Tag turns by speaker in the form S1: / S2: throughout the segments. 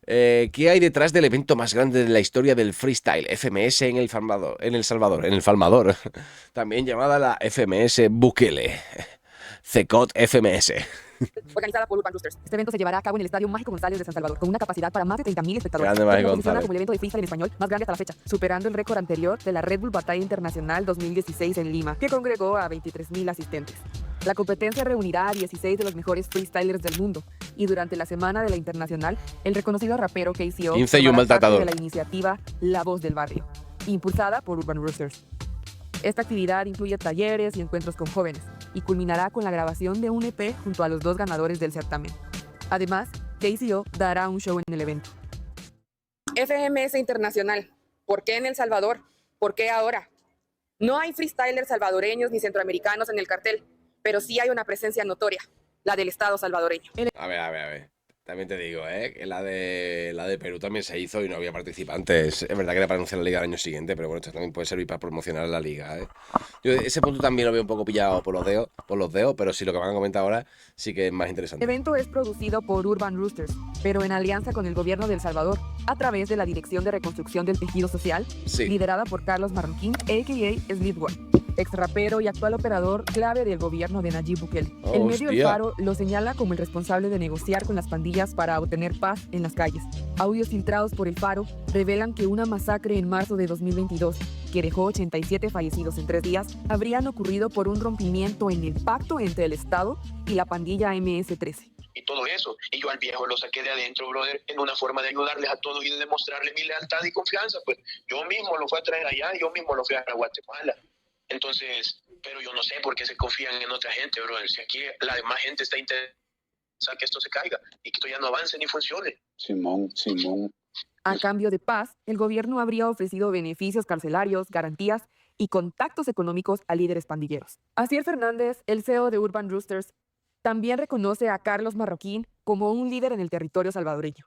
S1: ¿Qué hay detrás del evento más grande de la historia del freestyle? FMS en El Salvador, también llamada la FMS Bukele, CECOT FMS.
S2: Organizada por Urban Roosters. Este evento se llevará a cabo en el Estadio Mágico González de San Salvador, con una capacidad para más de 30.000 espectadores.
S1: Grande
S2: Lo que
S1: Mágico
S2: lo posiciona
S1: González.
S2: como el evento de freestyle en español más grande hasta la fecha, superando el récord anterior de la Red Bull Batalla Internacional 2016 en Lima, que congregó a 23.000 asistentes. La competencia reunirá a 16 de los mejores freestylers del mundo, y durante la Semana de la Internacional, el reconocido rapero KCO
S1: 15 y un
S2: formará parte
S1: maltratador.
S2: de la iniciativa La Voz del Barrio, impulsada por Urban Roosters. Esta actividad incluye talleres y encuentros con jóvenes y culminará con la grabación de un EP junto a los 2 ganadores del certamen. Además, KCO dará un show en el evento. FMS Internacional. ¿Por qué en El Salvador? ¿Por qué ahora? No hay freestylers salvadoreños ni centroamericanos en el cartel, pero sí hay una presencia notoria, la del Estado salvadoreño.
S1: A ver. También te digo, que la de Perú también se hizo y no había participantes. Es verdad que era para anunciar la liga el año siguiente, pero bueno, esto también puede servir para promocionar la liga, Yo ese punto también lo veo un poco pillado por los dedos, pero sí lo que van a comentar ahora sí que es más
S2: El
S1: interesante.
S2: evento es producido por Urban Roosters, pero en alianza con el gobierno de El Salvador, a través de la Dirección de Reconstrucción del Tejido Social,
S1: Sí.
S2: liderada por Carlos Marroquín, a.k.a. Slip One, ex rapero y actual operador clave del gobierno de Nayib Bukele. El medio El
S1: Hostia.
S2: Faro lo señala como el responsable de negociar con las pandillas para obtener paz en las calles. Audios filtrados por El Faro revelan que una masacre en marzo de 2022, que dejó 87 fallecidos en 3 días, habrían ocurrido por un rompimiento en el pacto entre el Estado y la pandilla MS-13.
S3: Y todo eso. Y yo al viejo lo saqué de adentro, brother, en una forma de ayudarles a todos y de demostrarles mi lealtad y confianza. Pues yo mismo lo fui a traer allá, yo mismo lo fui a Guatemala. Entonces, pero yo no sé por qué se confían en otra gente, brother. Si aquí la demás gente está interesada que esto se caiga y que esto ya no avance ni funcione.
S4: Simón.
S2: A cambio de paz, el gobierno habría ofrecido beneficios carcelarios, garantías y contactos económicos a líderes pandilleros. Asier Fernández, el CEO de Urban Roosters, también reconoce a Carlos Marroquín como un líder en el territorio salvadoreño.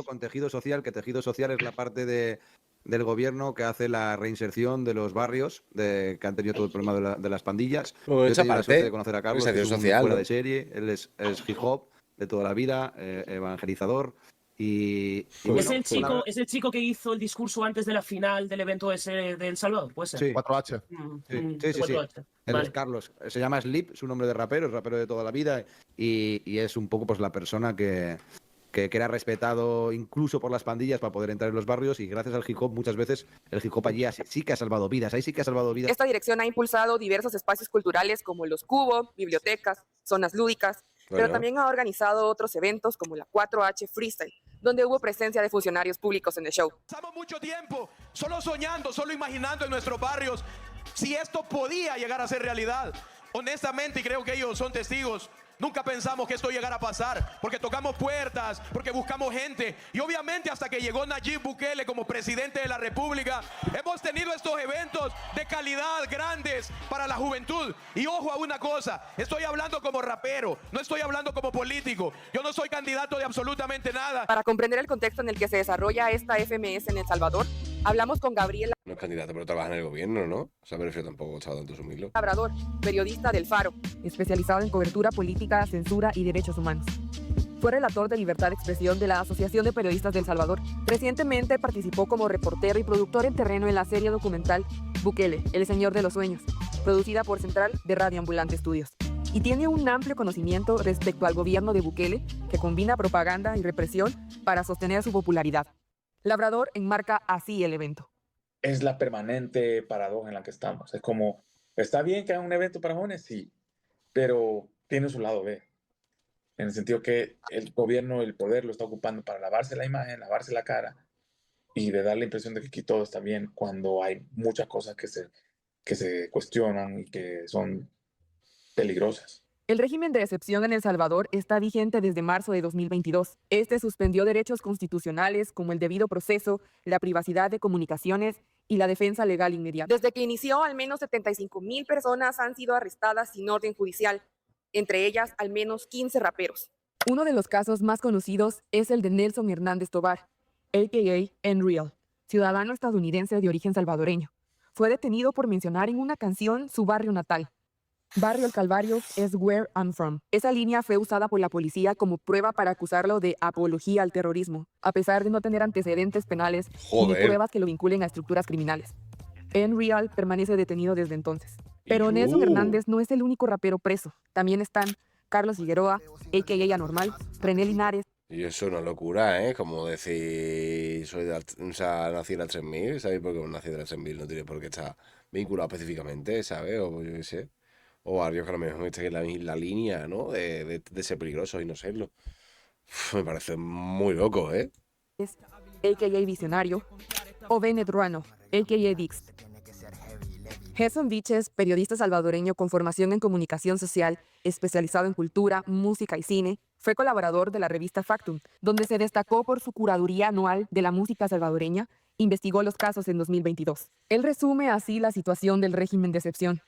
S5: Con tejido social, que tejido social es la parte del gobierno que hace la reinserción de los barrios que han tenido todo el problema de las pandillas.
S1: Bueno,
S5: Yo he
S1: esa
S5: tenido la
S1: parte,
S5: suerte de conocer a Carlos, que es
S1: reinserción
S5: un
S1: social,
S5: fuera
S1: ¿no?
S5: de serie. Él es hip hop de toda la vida, evangelizador. Y
S6: Es
S5: bueno,
S6: el chico que hizo el discurso antes de la final del evento ese de El Salvador, ¿puede ser?
S5: Sí.
S7: 4H.
S5: Sí.
S6: 4H.
S5: Él
S6: Vale.
S5: es Carlos, se llama Slip, su nombre de rapero, es rapero de toda la vida y es un poco pues la persona que era respetado incluso por las pandillas para poder entrar en los barrios, y gracias al hip hop muchas veces el hip hop allí sí que ha salvado vidas, ahí sí que ha salvado vidas.
S2: Esta dirección ha impulsado diversos espacios culturales como los Cubo, bibliotecas, zonas lúdicas, pero
S1: Bueno.
S2: también ha organizado otros eventos como la 4H Freestyle, donde hubo presencia de funcionarios públicos en el show.
S8: Pasamos mucho tiempo solo soñando, solo imaginando en nuestros barrios si esto podía llegar a ser realidad. Honestamente, y creo que ellos son testigos, nunca pensamos que esto llegara a pasar, porque tocamos puertas, porque buscamos gente, y obviamente hasta que llegó Nayib Bukele como presidente de la República, hemos tenido estos eventos de calidad grandes para la juventud. Y ojo a una cosa, estoy hablando como rapero, no estoy hablando como político, yo no soy candidato de absolutamente nada.
S2: Para comprender el contexto en el que se desarrolla esta FMS en El Salvador, hablamos con Gabriel
S1: No es candidato, pero trabaja en el gobierno, ¿no? O sea, me refiero, tampoco estaba tanto asumirlo.
S2: Labrador, periodista del Faro, especializado en cobertura política, censura y derechos humanos. Fue relator de libertad de expresión de la Asociación de Periodistas de El Salvador. Recientemente participó como reportero y productor en terreno en la serie documental Bukele, el Señor de los Sueños, producida por Central de Radio Ambulante Estudios. Y tiene un amplio conocimiento respecto al gobierno de Bukele, que combina propaganda y represión para sostener su popularidad. Labrador enmarca así el evento.
S9: Es la permanente paradoja en la que estamos. Es como, está bien que haga un evento para jóvenes, sí, pero tiene su lado B. En el sentido que el gobierno, el poder lo está ocupando para lavarse la imagen, lavarse la cara y de dar la impresión de que aquí todo está bien cuando hay muchas cosas que se cuestionan y que son peligrosas.
S2: El régimen de excepción en El Salvador está vigente desde marzo de 2022. Este suspendió derechos constitucionales como el debido proceso, la privacidad de comunicaciones y la defensa legal inmediata. Desde que inició, al menos 75.000 personas han sido arrestadas sin orden judicial, entre ellas al menos 15 raperos. Uno de los casos más conocidos es el de Nelson Hernández Tobar, a.k.a. Unreal, ciudadano estadounidense de origen salvadoreño. Fue detenido por mencionar en una canción su barrio natal. Barrio El Calvario es Where I'm From. Esa línea fue usada por la policía como prueba para acusarlo de apología al terrorismo, a pesar de no tener antecedentes penales ni
S1: Joder.
S2: pruebas que lo vinculen a estructuras criminales. Real permanece detenido desde entonces. Pero
S1: Y
S2: Nelson
S1: yo.
S2: Hernández no es el único rapero preso. También están Carlos Figueroa, a.k.a. Anormal, René Linares,
S1: Y eso es una locura, ¿eh? Como decir, o sea, nací en la 3000, ¿sabes? Porque nací en la 3000 no tiene por qué estar vinculado específicamente, ¿sabes? O yo qué sé. O barrios que a lo mejor estén en la línea, ¿no? De ser peligrosos y no serlo. Uf, me parece muy loco, ¿eh?
S2: a.k.a. Visionario, o Bennett Ruano, a.k.a. Dix. Gerson Viches, periodista salvadoreño con formación en comunicación social, especializado en cultura, música y cine, fue colaborador de la revista Factum, donde se destacó por su curaduría anual de la música salvadoreña. Investigó los casos en 2022. Él resume así la situación del régimen de excepción.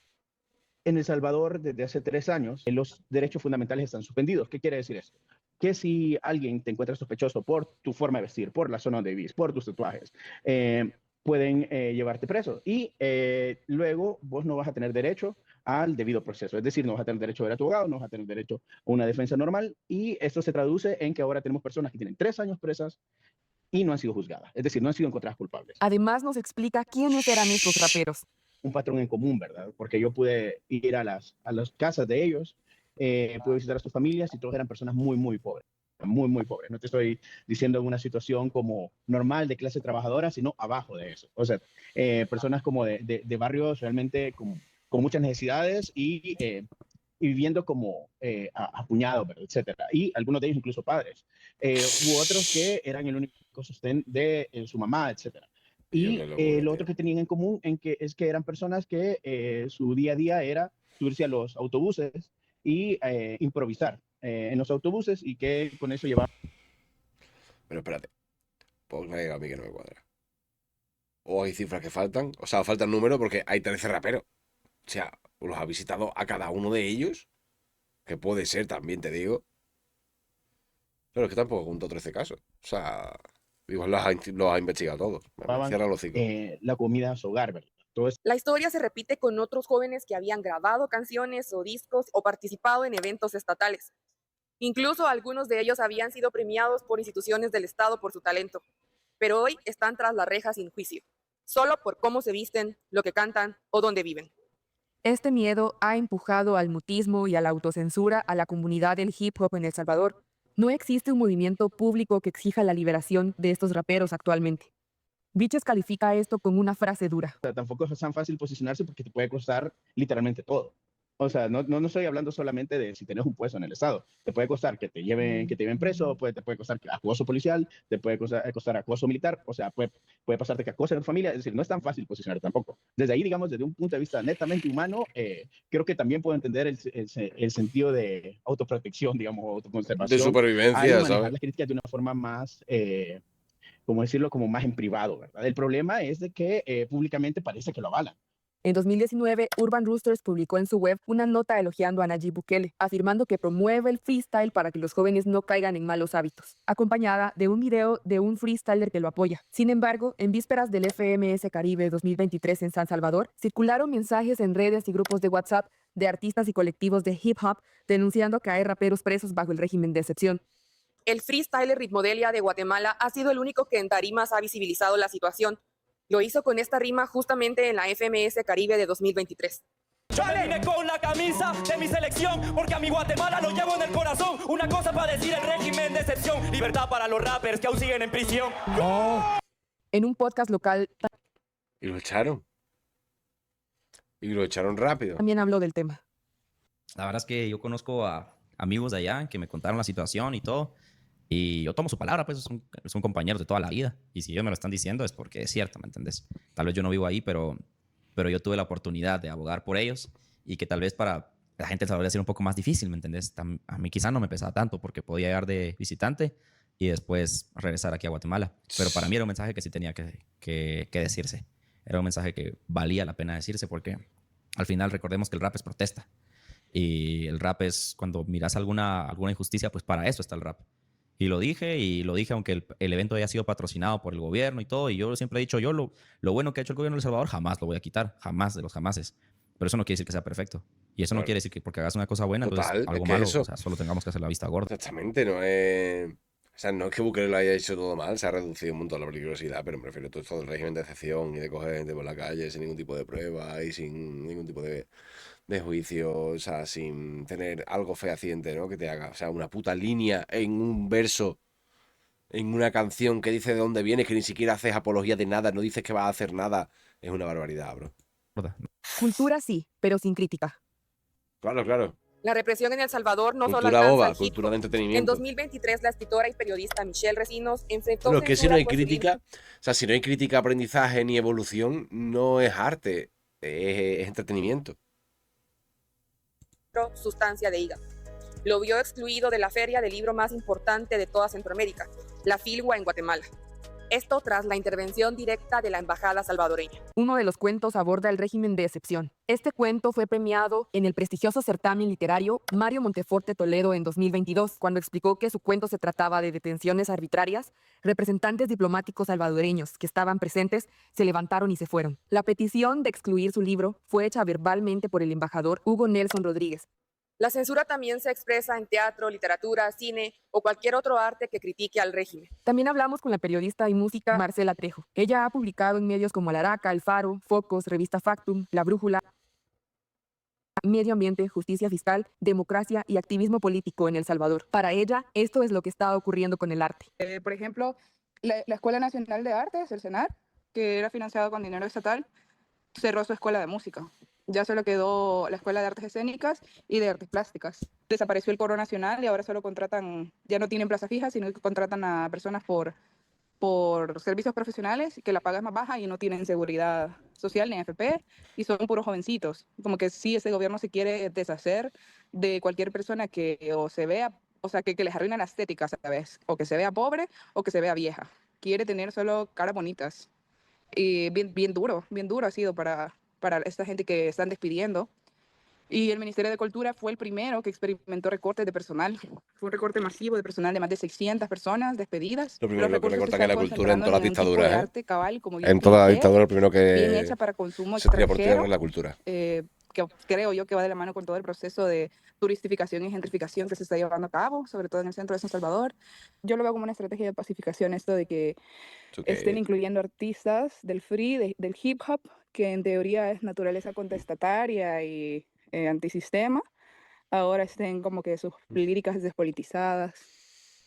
S4: En El Salvador, desde hace 3 años, los derechos fundamentales están suspendidos. ¿Qué quiere decir esto? Que si alguien te encuentra sospechoso por tu forma de vestir, por la zona donde vivís, por tus tatuajes, pueden llevarte preso. Y luego vos no vas a tener derecho al debido proceso. Es decir, no vas a tener derecho a ver a tu abogado, no vas a tener derecho a una defensa normal. Y esto se traduce en que ahora tenemos personas que tienen 3 años presas y no han sido juzgadas. Es decir, no han sido encontradas culpables.
S2: Además, nos explica quiénes eran estos raperos.
S4: Un patrón en común, ¿verdad? Porque yo pude ir a las casas de ellos, pude visitar a sus familias y todos eran personas muy, muy pobres. Muy, muy pobres. No te estoy diciendo una situación como normal de clase trabajadora, sino abajo de eso. O sea, personas como de barrios realmente con muchas necesidades y viviendo como apuñados, etcétera. Y algunos de ellos incluso padres. U otros que eran el único sostén de su mamá, etcétera. Y lo otro que tenían en común es que eran personas que su día a día era subirse a los autobuses y improvisar en los autobuses y que con eso llevaban.
S1: Pero espérate, pues me ha llegado a mí que no me cuadra. O hay cifras que faltan, o sea, falta el número porque hay 13 raperos. O sea, ¿los ha visitado a cada uno de ellos? Que puede ser también, te digo. Pero es que tampoco junto 13 casos. O sea, igual los ha investigado todos. Me cierra los hocico.
S4: La comida a su hogar, ¿verdad?
S2: La historia se repite con otros jóvenes que habían grabado canciones o discos o participado en eventos estatales. Incluso algunos de ellos habían sido premiados por instituciones del Estado por su talento, pero hoy están tras las rejas sin juicio, solo por cómo se visten, lo que cantan o dónde viven. Este miedo ha empujado al mutismo y a la autocensura a la comunidad del hip hop en El Salvador. No existe un movimiento público que exija la liberación de estos raperos actualmente. Viches califica esto con una frase dura.
S4: O sea, tampoco es tan fácil posicionarse porque te puede costar literalmente todo. O sea, no estoy hablando solamente de si tenés un puesto en el Estado. Te puede costar que te lleven preso, te puede costar acoso policial, te puede costar acoso militar, o sea, puede pasarte que acosen a tu familia. Es decir, no es tan fácil posicionar tampoco. Desde ahí, digamos, desde un punto de vista netamente humano, creo que también puedo entender el sentido de autoprotección, digamos, autoconservación.
S1: De supervivencia, ¿sabes?
S4: Las críticas de una forma más... como decirlo, como más en privado, ¿verdad? El problema es de que públicamente parece que lo avalan.
S2: En 2019, Urban Roosters publicó en su web una nota elogiando a Nayib Bukele, afirmando que promueve el freestyle para que los jóvenes no caigan en malos hábitos, acompañada de un video de un freestyler que lo apoya. Sin embargo, en vísperas del FMS Caribe 2023 en San Salvador, circularon mensajes en redes y grupos de WhatsApp de artistas y colectivos de hip hop denunciando que hay raperos presos bajo el régimen de excepción. El freestyler Ritmodelia de Guatemala ha sido el único que en tarimas ha visibilizado la situación. Lo hizo con esta rima justamente en la FMS Caribe de 2023.
S7: Yo me vine con la camisa de mi selección, porque a mi Guatemala lo llevo en el corazón. Una cosa para decir el régimen de excepción, libertad para los rappers que aún siguen en prisión.
S2: En un podcast local
S1: Y lo echaron. Y lo echaron rápido.
S2: también habló del tema.
S10: La verdad es que yo conozco a amigos de allá que me contaron la situación y todo. Y yo tomo su palabra, pues son compañeros de toda la vida. Y si ellos me lo están diciendo es porque es cierto, ¿me entendés? Tal vez yo no vivo ahí, pero yo tuve la oportunidad de abogar por ellos y que tal vez para la gente se debería ser un poco más difícil, ¿me entendés? A mí quizá no me pesaba tanto porque podía llegar de visitante y después regresar aquí a Guatemala. Pero para mí era un mensaje que sí tenía que decirse. Era un mensaje que valía la pena decirse porque al final recordemos que el rap es protesta. Y el rap es cuando miras alguna injusticia, pues para eso está el rap. Y lo dije aunque el evento haya sido patrocinado por el gobierno y todo. Y yo siempre he dicho, lo bueno que ha hecho el gobierno de El Salvador jamás lo voy a quitar, jamás de los jamases. Pero eso no quiere decir que sea perfecto. Y eso no
S1: Claro.
S10: quiere decir que porque hagas una cosa buena,
S1: Total,
S10: entonces algo
S1: es que
S10: malo,
S1: eso.
S10: o sea, solo tengamos que hacer la vista gorda.
S1: Exactamente, no es. O sea, no es que Bukele lo haya hecho todo mal, se ha reducido un montón la peligrosidad, pero me refiero a todo esto del régimen de excepción y de coger gente por la calle sin ningún tipo de prueba y sin ningún tipo de juicio, o sea, sin tener algo fehaciente, ¿no? Que te haga, o sea, una puta línea en un verso, en una canción que dice de dónde vienes, que ni siquiera haces apología de nada, no dices que vas a hacer nada, es una barbaridad, bro.
S2: Cultura sí, pero sin crítica.
S1: Claro, claro.
S2: La represión en El Salvador no solo
S1: Cultura
S2: alcanza
S1: boba,
S2: al hip
S1: cultura
S2: hop.
S1: de
S2: En
S1: entretenimiento.
S2: 2023, la escritora y periodista Michelle Recinos enfrentó
S1: Pero que si no
S2: censura
S1: hay
S2: por su libro
S1: crítica, o sea, si no hay crítica, aprendizaje ni evolución, no es arte, es entretenimiento.
S2: Sustancia de hígado. Lo vio excluido de la feria del libro más importante de toda Centroamérica, la Filgua en Guatemala. Esto tras la intervención directa de la embajada salvadoreña. Uno de los cuentos aborda el régimen de excepción. Este cuento fue premiado en el prestigioso certamen literario Mario Monteforte Toledo en 2022, cuando explicó que su cuento se trataba de detenciones arbitrarias. Representantes diplomáticos salvadoreños que estaban presentes se levantaron y se fueron. La petición de excluir su libro fue hecha verbalmente por el embajador Hugo Nelson Rodríguez. La censura también se expresa en teatro, literatura, cine o cualquier otro arte que critique al régimen. También hablamos con la periodista y música Marcela Trejo. Ella ha publicado en medios como Alaraca, El Faro, Focos, Revista Factum, La Brújula, Medio Ambiente, Justicia Fiscal, Democracia y Activismo Político en El Salvador. Para ella, esto es lo que está ocurriendo con el arte.
S11: Por ejemplo, la Escuela Nacional de Artes, el CENAR, que era financiado con dinero estatal, cerró su escuela de música. Ya solo quedó la Escuela de Artes Escénicas y de Artes Plásticas. Desapareció el coro nacional y ahora solo contratan, ya no tienen plaza fija, sino que contratan a personas por servicios profesionales, que la paga es más baja y no tienen seguridad social ni AFP, y son puros jovencitos. Como que sí, ese gobierno se quiere deshacer de cualquier persona que o se vea, o sea, que les arruina la estética, ¿sabes? O que se vea pobre o que se vea vieja. Quiere tener solo caras bonitas. Y bien duro ha sido para esta gente que están despidiendo. Y el Ministerio de Cultura fue el primero que experimentó recortes de personal. Fue un recorte masivo de personal de más de 600 personas despedidas.
S1: Lo primero que
S11: recursos se
S1: recortan es la
S11: están
S1: cultura en todas las
S11: concentrando en un tipo de
S1: dictaduras, ¿eh?
S11: arte cabal, como
S1: En toda la
S11: YouTube,
S1: dictadura, lo primero
S11: bien
S1: que
S11: hecha para consumo
S1: se tira por tierra
S11: extranjero,
S1: es la cultura.
S11: que creo yo que va de la mano con todo el proceso de turistificación y gentrificación que se está llevando a cabo, sobre todo en el centro de San Salvador. Yo lo veo como una estrategia de pacificación, esto de que estén incluyendo artistas del free, del hip hop, que en teoría es naturaleza contestataria y antisistema, ahora estén como que sus líricas despolitizadas.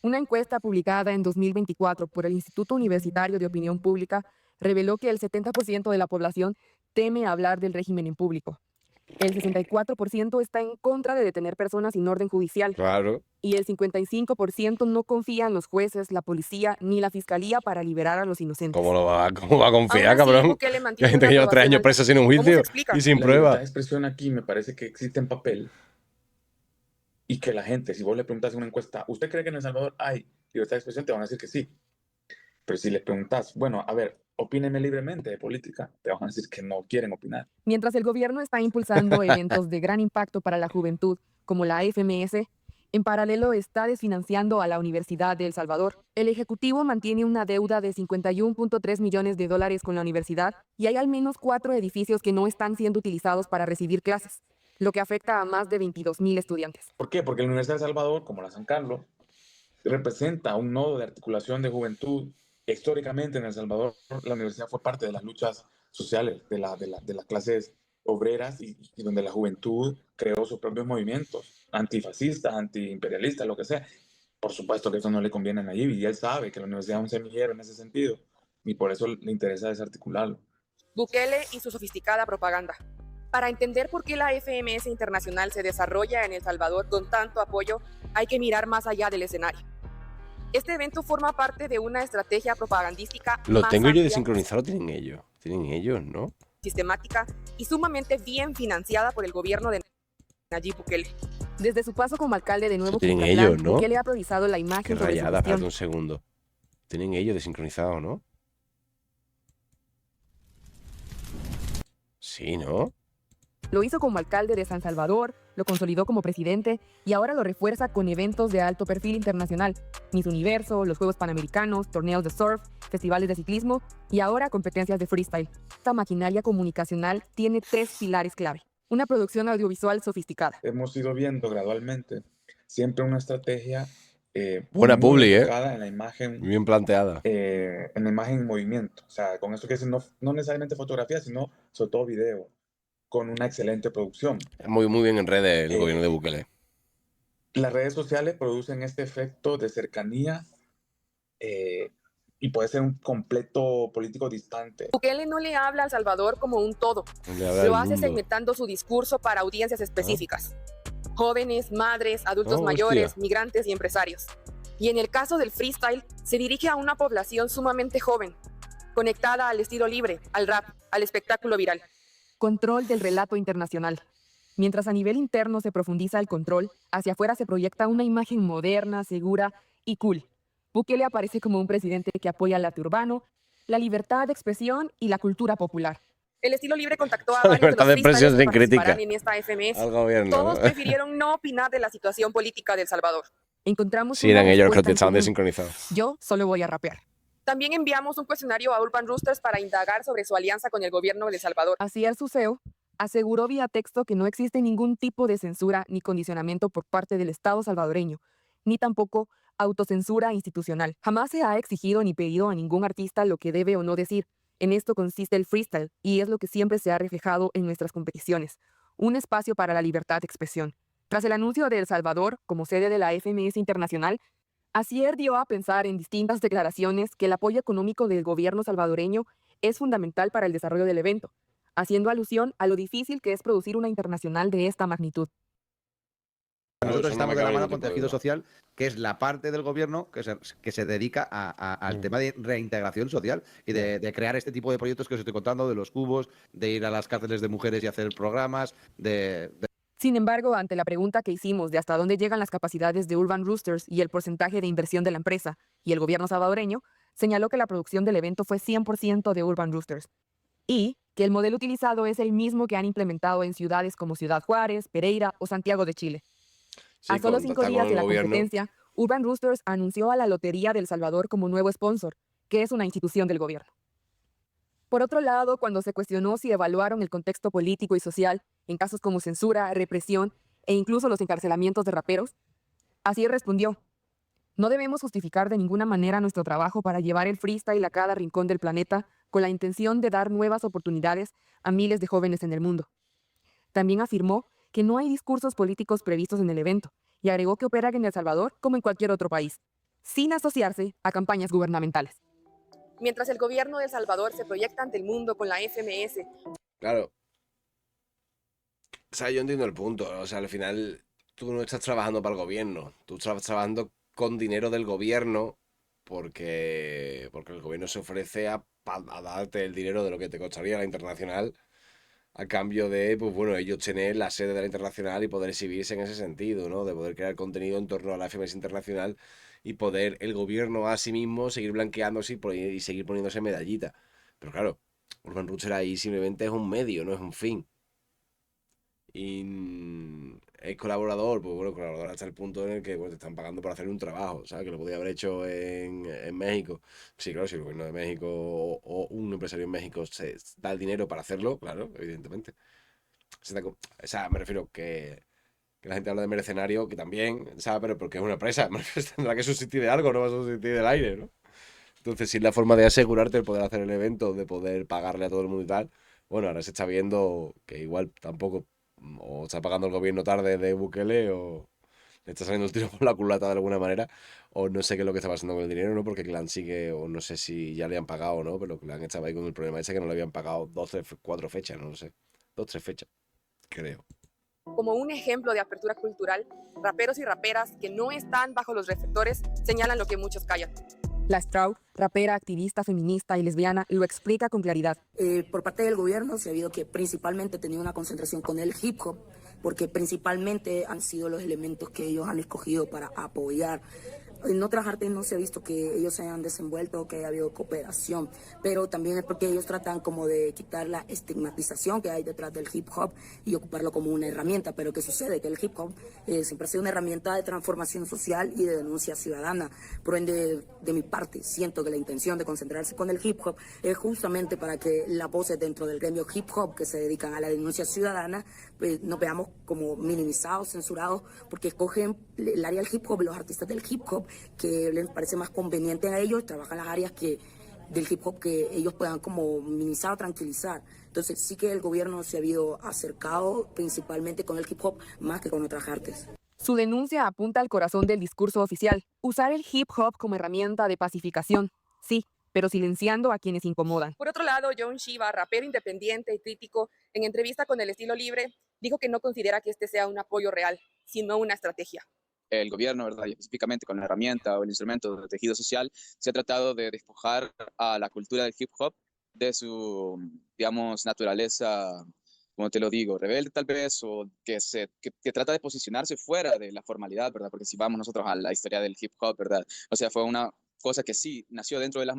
S2: Una encuesta publicada en 2024 por el Instituto Universitario de Opinión Pública reveló que el 70% de la población teme hablar del régimen en público. El 64% está en contra de detener personas sin orden judicial.
S1: Claro.
S2: Y el 55% no confía en los jueces, la policía ni la fiscalía para liberar a los inocentes.
S1: ¿Cómo va a confiar,
S2: Aún así,
S1: cabrón?
S2: Bukele
S1: Que
S2: mantiene
S1: hay gente
S2: una
S1: que lleva 3 años
S2: aprobación
S1: presa sin un
S2: ¿Cómo se
S1: juicio
S2: explica?
S1: y sin
S9: La
S1: prueba.
S9: libertad de expresión aquí me parece que existe en papel y que la gente, si vos le preguntas en una encuesta, ¿usted cree que en El Salvador hay libertad de expresión? Te van a decir que sí. Pero si le preguntas, bueno, a ver, opíneme libremente de política, te van a decir que no quieren opinar.
S2: Mientras el gobierno está impulsando eventos de gran impacto para la juventud, como la FMS, en paralelo está desfinanciando a la Universidad de El Salvador. El Ejecutivo mantiene una deuda de $51.3 millones con la universidad y hay al menos 4 edificios que no están siendo utilizados para recibir clases, lo que afecta a más de 22,000 estudiantes.
S9: ¿Por qué? Porque la Universidad de El Salvador, como la San Carlos, representa un nodo de articulación de juventud. Históricamente en El Salvador la universidad fue parte de las luchas sociales de las clases obreras y donde la juventud creó sus propios movimientos antifascistas, antiimperialistas, lo que sea. Por supuesto que eso no le conviene a Nayib y él sabe que la universidad es un semillero en ese sentido y por eso le interesa desarticularlo.
S2: Bukele y su sofisticada propaganda. Para entender por qué la FMS Internacional se desarrolla en El Salvador con tanto apoyo, hay que mirar más allá del escenario. Este evento forma parte de una estrategia propagandística
S1: Lo
S2: más
S1: tengo yo
S2: amplia,
S1: desincronizado, tienen ellos, ¿no?
S2: sistemática y sumamente bien financiada por el gobierno de Nayib Bukele. Desde su paso como alcalde de Nuevo
S1: Tienen
S2: Cuscatlán,
S1: ellos, ¿no?
S2: Bukele ha priorizado la
S1: Qué
S2: imagen sobre su
S1: rayada, espérate
S2: gestión.
S1: un segundo. Tienen ellos desincronizado, ¿no? Sí, ¿no?
S2: Lo hizo como alcalde de San Salvador, lo consolidó como presidente y ahora lo refuerza con eventos de alto perfil internacional. Miss Universo, los Juegos Panamericanos, torneos de surf, festivales de ciclismo y ahora competencias de freestyle. Esta maquinaria comunicacional tiene 3 pilares clave. una producción audiovisual sofisticada.
S9: Hemos ido viendo gradualmente siempre una estrategia
S1: Buena
S9: muy
S1: publi,
S9: enfocada en la imagen,
S1: bien planteada.
S9: en la imagen en movimiento. O sea, con esto que es no necesariamente fotografía, sino sobre todo video, con una excelente producción.
S1: Muy, muy bien en redes el gobierno de
S9: Eh,
S1: Bukele.
S9: Las redes sociales producen este efecto de cercanía y puede ser un completo político distante.
S2: Bukele no le habla a El Salvador como un todo.
S1: Le habla
S2: Lo
S1: al
S2: hace
S1: mundo.
S2: segmentando su discurso para audiencias específicas. Jóvenes, madres, adultos
S1: Oh,
S2: mayores,
S1: hostia.
S2: migrantes y empresarios. Y en el caso del freestyle, se dirige a una población sumamente joven, conectada al estilo libre, al rap, al espectáculo viral. Control del relato internacional. Mientras a nivel interno se profundiza el control, hacia afuera se proyecta una imagen moderna, segura y cool. Bukele aparece como un presidente que apoya el arte urbano, la libertad de expresión y la cultura popular. El estilo libre contactó a
S1: La
S2: varios de
S1: libertad
S2: los
S1: de expresión
S2: freestylers que
S1: sin crítica
S2: participarán en esta FMS.
S1: al gobierno,
S2: Todos
S1: ¿no?
S2: prefirieron no opinar de la situación política de El Salvador. Encontramos
S1: Sí,
S2: una
S1: eran ellos los que
S2: respuesta en
S1: estaban
S2: común.
S1: desincronizados.
S2: Yo solo voy a rapear. También enviamos un cuestionario a Urban Roosters para indagar sobre su alianza con el gobierno de El Salvador. Así el CEO aseguró vía texto que no existe ningún tipo de censura ni condicionamiento por parte del Estado salvadoreño, ni tampoco autocensura institucional. Jamás se ha exigido ni pedido a ningún artista lo que debe o no decir. En esto consiste el freestyle y es lo que siempre se ha reflejado en nuestras competiciones, un espacio para la libertad de expresión. Tras el anuncio de El Salvador como sede de la FMS Internacional, Asier dio a pensar en distintas declaraciones que el apoyo económico del gobierno salvadoreño es fundamental para el desarrollo del evento, haciendo alusión a lo difícil que es producir una internacional de esta magnitud.
S5: Nosotros
S1: Eso no me
S5: estamos de la
S1: cabe
S5: mano
S1: ningún
S5: con
S1: tipo de
S5: Tejido
S1: duda.
S5: Social, que es la parte del gobierno que se dedica al tema de reintegración social y de crear este tipo de proyectos que os estoy contando, de los cubos, de ir a las cárceles de mujeres y hacer programas,
S2: Sin embargo, ante la pregunta que hicimos de hasta dónde llegan las capacidades de Urban Roosters y el porcentaje de inversión de la empresa y el gobierno salvadoreño, señaló que la producción del evento fue 100% de Urban Roosters y que el modelo utilizado es el mismo que han implementado en ciudades como Ciudad Juárez, Pereira o Santiago de Chile.
S1: Sí,
S2: A solo 5
S1: contactar
S2: días
S1: con
S2: de
S1: el
S2: la
S1: gobierno.
S2: competencia, Urban Roosters anunció a la Lotería del Salvador como nuevo sponsor, que es una institución del gobierno. Por otro lado, cuando se cuestionó si evaluaron el contexto político y social en casos como censura, represión e incluso los encarcelamientos de raperos, así respondió: no debemos justificar de ninguna manera nuestro trabajo para llevar el freestyle a cada rincón del planeta con la intención de dar nuevas oportunidades a miles de jóvenes en el mundo. También afirmó que no hay discursos políticos previstos en el evento y agregó que operan en El Salvador como en cualquier otro país, sin asociarse a campañas gubernamentales. Mientras el gobierno de El Salvador se proyecta ante el mundo con la FMS.
S1: Claro. O sea, yo entiendo el punto. O sea, al final tú no estás trabajando para el gobierno. Tú estás trabajando con dinero del gobierno porque el gobierno se ofrece a darte el dinero de lo que te costaría la internacional a cambio de, pues bueno, ellos tener la sede de la internacional y poder exhibirse en ese sentido, ¿no? De poder crear contenido en torno a la FMS internacional y poder el gobierno a sí mismo seguir blanqueándose y seguir poniéndose medallita. Pero claro, Urban Rooster ahí simplemente es un medio, no es un fin. Y es colaborador, pues bueno, colaborador hasta el punto en el que bueno, te están pagando por hacer un trabajo, ¿sabes? Que lo podía haber hecho en México. Sí, claro, si el gobierno de México o un empresario en México se da el dinero para hacerlo, claro, evidentemente. O sea, me refiero que la gente habla de mercenario, que también, ¿sabes? Pero porque es una empresa, tendrá que subsistir de algo, no va a subsistir del aire, ¿no? Entonces, si es la forma de asegurarte el poder hacer el evento, de poder pagarle a todo el mundo y tal, bueno, ahora se está viendo que igual tampoco, o está pagando el gobierno tarde de Bukele, o le está saliendo el tiro por la culata de alguna manera, o no sé qué es lo que está pasando con el dinero, ¿no? Porque Clan sigue, o no sé si ya le han pagado o no, pero Clan estaba ahí con el problema ese que no le habían pagado 12, 4 fechas, no lo sé. 2, 3 fechas, creo.
S2: Como un ejemplo de apertura cultural, raperos y raperas que no están bajo los reflectores señalan lo que muchos callan. La Straw, rapera, activista, feminista y lesbiana, lo explica con claridad.
S12: Por parte del gobierno se ha habido que principalmente ha tenido una concentración con el hip hop, porque principalmente han sido los elementos que ellos han escogido para apoyar en otras artes no se ha visto que ellos se hayan desenvuelto o que haya habido cooperación, pero también es porque ellos tratan como de quitar la estigmatización que hay detrás del hip hop y ocuparlo como una herramienta. Pero ¿qué sucede? Que el hip hop siempre ha sido una herramienta de transformación social y de denuncia ciudadana. Por ende, de mi parte, siento que la intención de concentrarse con el hip hop es justamente para que las voces dentro del gremio hip hop que se dedican a la denuncia ciudadana, pues nos veamos como minimizados, censurados, porque escogen el área del hip hop, los artistas del hip hop, que les parece más conveniente a ellos, trabajan las áreas del hip hop que ellos puedan como minimizar o tranquilizar. Entonces sí que el gobierno se ha habido acercado principalmente con el hip hop más que con otras artes.
S2: Su denuncia apunta al corazón del discurso oficial, usar el hip hop como herramienta de pacificación. Sí, pero silenciando a quienes incomodan. Por otro lado, John Shiva, rapero independiente y crítico, en entrevista con El Estilo Libre, dijo que no considera que este sea un apoyo real, sino una estrategia.
S13: El gobierno, ¿verdad? Y específicamente con la herramienta o el instrumento de tejido social, se ha tratado de despojar a la cultura del hip hop de su, digamos, naturaleza, como te lo digo, rebelde tal vez, o que trata de posicionarse fuera de la formalidad, ¿verdad? Porque si vamos nosotros a la historia del hip hop, ¿verdad? O sea, fue una cosa que sí nació dentro de las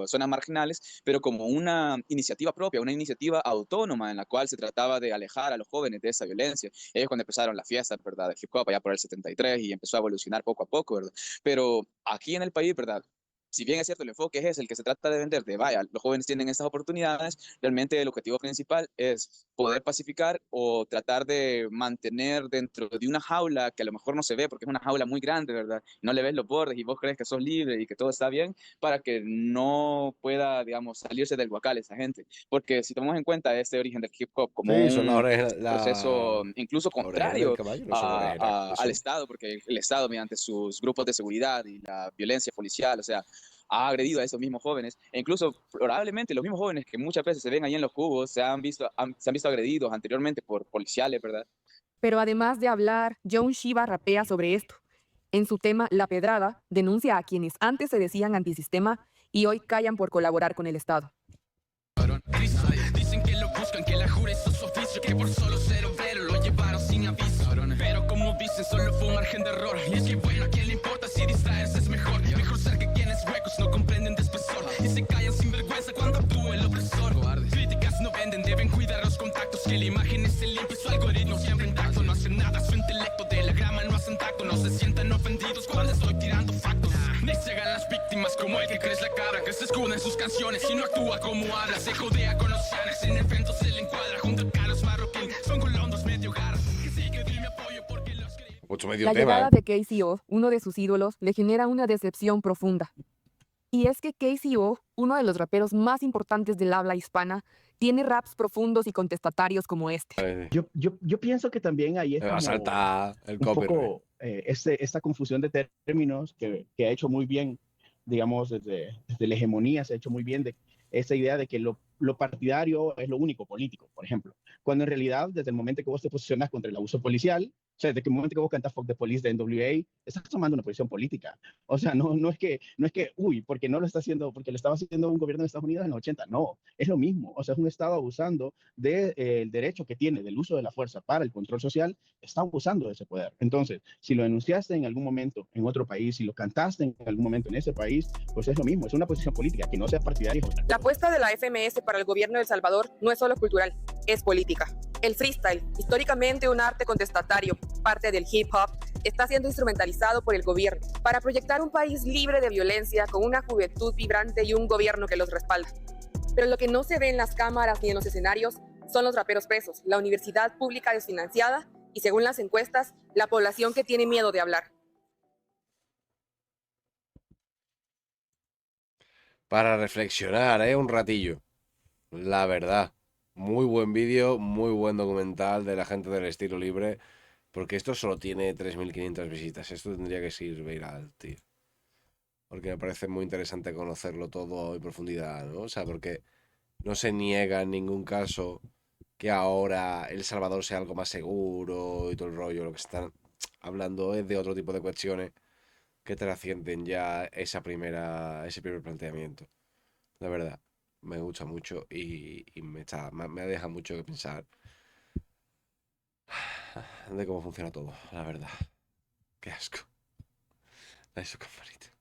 S13: zonas marginales, pero como una iniciativa propia, una iniciativa autónoma en la cual se trataba de alejar a los jóvenes de esa violencia. Ellos cuando empezaron las fiestas, ¿verdad?, de hip hop allá por el 73 y empezó a evolucionar poco a poco, ¿verdad? Pero aquí en el país, ¿verdad?, si bien es cierto, el enfoque es el que se trata de vender, de vaya, los jóvenes tienen estas oportunidades, realmente el objetivo principal es poder pacificar o tratar de mantener dentro de una jaula que a lo mejor no se ve porque es una jaula muy grande, ¿verdad? No le ves los bordes y vos crees que sos libre y que todo está bien para que no pueda, digamos, salirse del huacal esa gente. Porque si tomamos en cuenta este origen del hip hop como
S1: Sí, son
S13: un proceso incluso
S1: la oreja del
S13: contrario
S1: caballo, no son orejeras,
S13: al Estado, porque el Estado mediante sus grupos de seguridad y la violencia policial, o sea, ha agredido a esos mismos jóvenes, e incluso probablemente los mismos jóvenes que muchas veces se ven ahí en los cubos se han visto agredidos anteriormente por policiales, ¿verdad?
S2: Pero además de hablar, John Shiva rapea sobre esto. En su tema La Pedrada, denuncia a quienes antes se decían antisistema y hoy callan por colaborar con el Estado.
S14: Dicen que lo buscan, que la jura hizo su oficio, que por solo ser obrero lo llevaron sin aviso. Pero como dicen, solo fue un margen de error. Y es que bueno, ¿a quién le importa si distraerse es mejor? Mejor ser que quienes huecos no comprenden de espesor y se callan sin vergüenza cuando actúa el opresor. Críticas no venden, deben cuidar los contactos, que la imagen es el limpio y su algoritmo siempre intacto. No hacen nada, su intelecto de la grama no hacen tacto. No se sientan ofendidos cuando estoy tirando factos. Ni se hagan las víctimas como el que crees la cabra, que se escuda en sus canciones y no actúa como habla. Se jodea con los llanes, en eventos se le encuadra junto a Carlos Marroquín. Son colondos medio garras, que sí que di mi apoyo porque los
S2: La llegada de KCO, uno de sus ídolos, le genera una decepción profunda. Y es que KCO, uno de los raperos más importantes del habla hispana, tiene raps profundos y contestatarios como este.
S4: Yo pienso que también ahí es
S1: Me va a saltar el
S4: un
S1: copyright.
S4: poco esta confusión de términos que ha hecho muy bien, digamos, desde la hegemonía se ha hecho muy bien de esa idea de que lo partidario es lo único político, por ejemplo. Cuando en realidad, desde el momento que vos te posicionas contra el abuso policial, o sea, desde el momento que vos cantas Fuck the Police de NWA, estás tomando una posición política. O sea, no es que, uy, porque no lo está haciendo, porque lo estaba haciendo un gobierno de Estados Unidos en los 80. No, es lo mismo. O sea, es un Estado abusando del derecho que tiene del uso de la fuerza para el control social, está abusando de ese poder. Entonces, si lo denunciaste en algún momento en otro país, si lo cantaste en algún momento en ese país, pues es lo mismo, es una posición política, que no sea partidaria.
S2: La apuesta de la FMS para el gobierno de El Salvador no es solo cultural, es política. El freestyle, históricamente un arte contestatario, parte del hip hop, está siendo instrumentalizado por el gobierno para proyectar un país libre de violencia con una juventud vibrante y un gobierno que los respalda. Pero lo que no se ve en las cámaras ni en los escenarios son los raperos presos, la universidad pública desfinanciada y, según las encuestas, la población que tiene miedo de hablar.
S1: Para reflexionar, un ratillo. La verdad. Muy buen vídeo, muy buen documental de la gente del Estilo Libre. Porque esto solo tiene 3.500 visitas. Esto tendría que ser viral, tío. Porque me parece muy interesante conocerlo todo en profundidad, ¿no? O sea, porque no se niega en ningún caso que ahora El Salvador sea algo más seguro y todo el rollo. Lo que están hablando es de otro tipo de cuestiones que trascienden ya ese primer planteamiento. La verdad, me gusta mucho y me deja mucho que pensar de cómo funciona todo, la verdad. Qué asco. Dale su campanita.